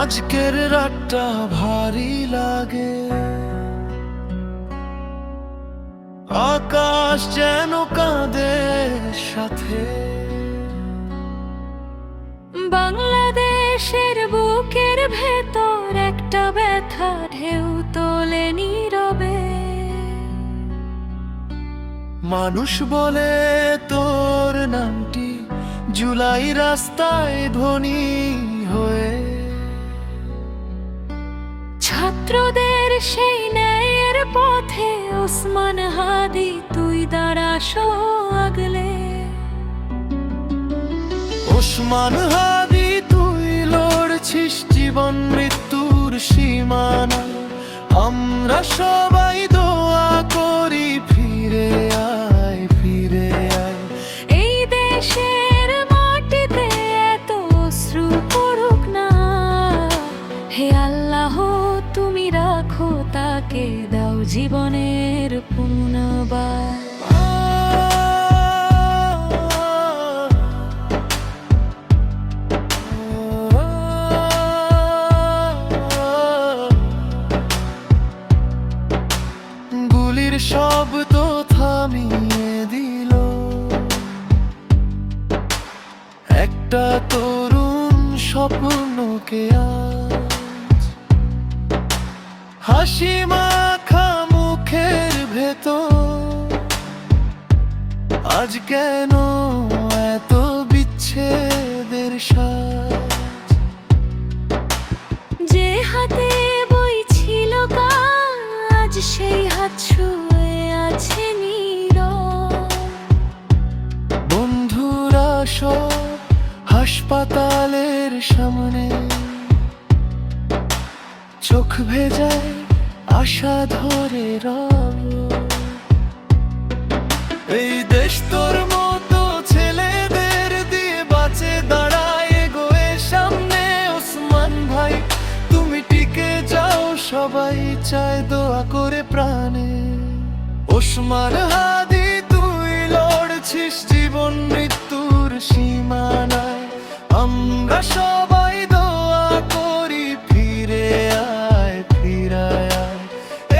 আজকের রাতটা ভারী লাগে, আকাশ যেন কাঁদে সাথে। বাংলাদেশের বুকের ভেতর একটা ব্যথা ঢেউ তোলে নীরবে। মানুষ বলে তোর নামটি জুলাই রাস্তায় ধ্বনি হয়ে। ছাত্রদের সেই ন্যায়ের পথে ওসমান হাদি তুই দাঁড়াস আগলে। ওসমান হাদি তুই লড়ছিস জীবন মৃত্যুর সীমানা। আমরা সবাই দোয়া করি ফিরে আয়, ফিরে আয়। এই দেশের মাটিতে এত অশ্রু পড়ুক না। হে আল্লাহ তুমি রাখো তাকে, দাও জীবনের পুনর্বার। গুলির শব্দ থামিয়ে দিল একটা তরুণ স্বপ্নকে আজ। হাসি মাখা মুখের ভেতর আজ কেন এত বিচ্ছেদের সাজ। যে হাতে বই ছিল কাজ সেই হাত ছুঁয়ে আছে নীরব। বন্ধুরা সব হাসপাতালের সামনে, চোখ ভেজায় আশা ধরে রব। এই দেশ তোর মতো ছেলেদের দিয়ে বাঁচে, দাঁড়ায় গোয়ে সামনে। ওসমান ভাই তুমি টিকে যাও, সবাই চায় দোয়া করে প্রাণে। ওসমান হাদি তুই লড়ছিস জীবন মৃত্যুর সীমানায়। আমরা সবাই দোয়া করি ফিরে আয়, ফিরে আয়।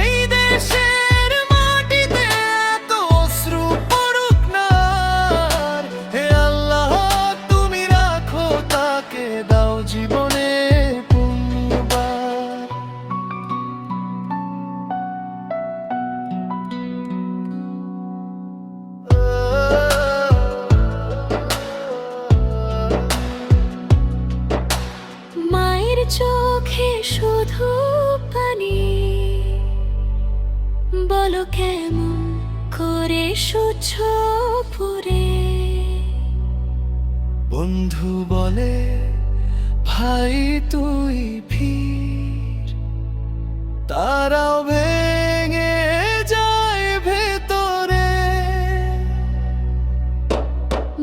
এই দেশের মাটিতে এত অশ্রু পড়ুক না। হে আল্লাহ তুমি রাখো তাকে, দাও জীবনে পুনর্বার। মায়ের চোখে শুধু পানি, বলো কেমন করে সহ্য পুরে। বন্ধু বলে ভাই তুই ফির, তারাও ভেঙে যায় ভেতরে।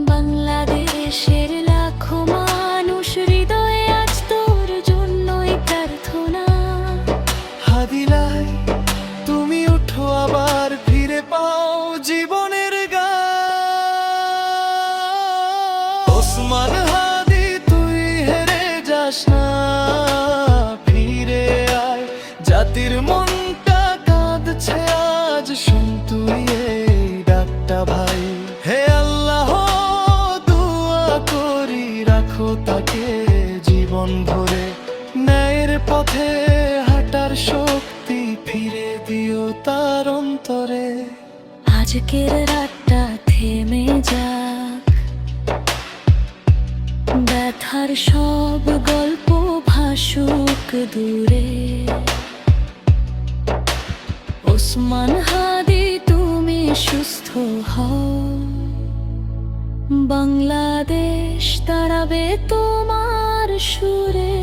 বাংলাদেশের লাখো মানুষ হৃদয়ে আজ তোর জন্যই প্রার্থনা। হাদিলাই তুমি উঠো আবার ফিরে পাও জীবনের গান। ওসমান হাদি তুই হেরে যাস না, ফিরে আয়। জাতির মনটা কাঁদছে আজ, শুন তুই এই ডাকটা ভাই। হে আল্লাহ দোয়া করি রাখো তাকে জীবন ভরে। ন্যায়ের পথে হাঁটার শক্তি ফিরে দিও তার অন্তরে। আজকের রাতটা থেমে যাক, ব্যথার সব গল্প ভাসুক দূরে। ওসমান হাদি তুমি সুস্থ হও, বাংলাদেশ দাঁড়াবে তোমার সুরে।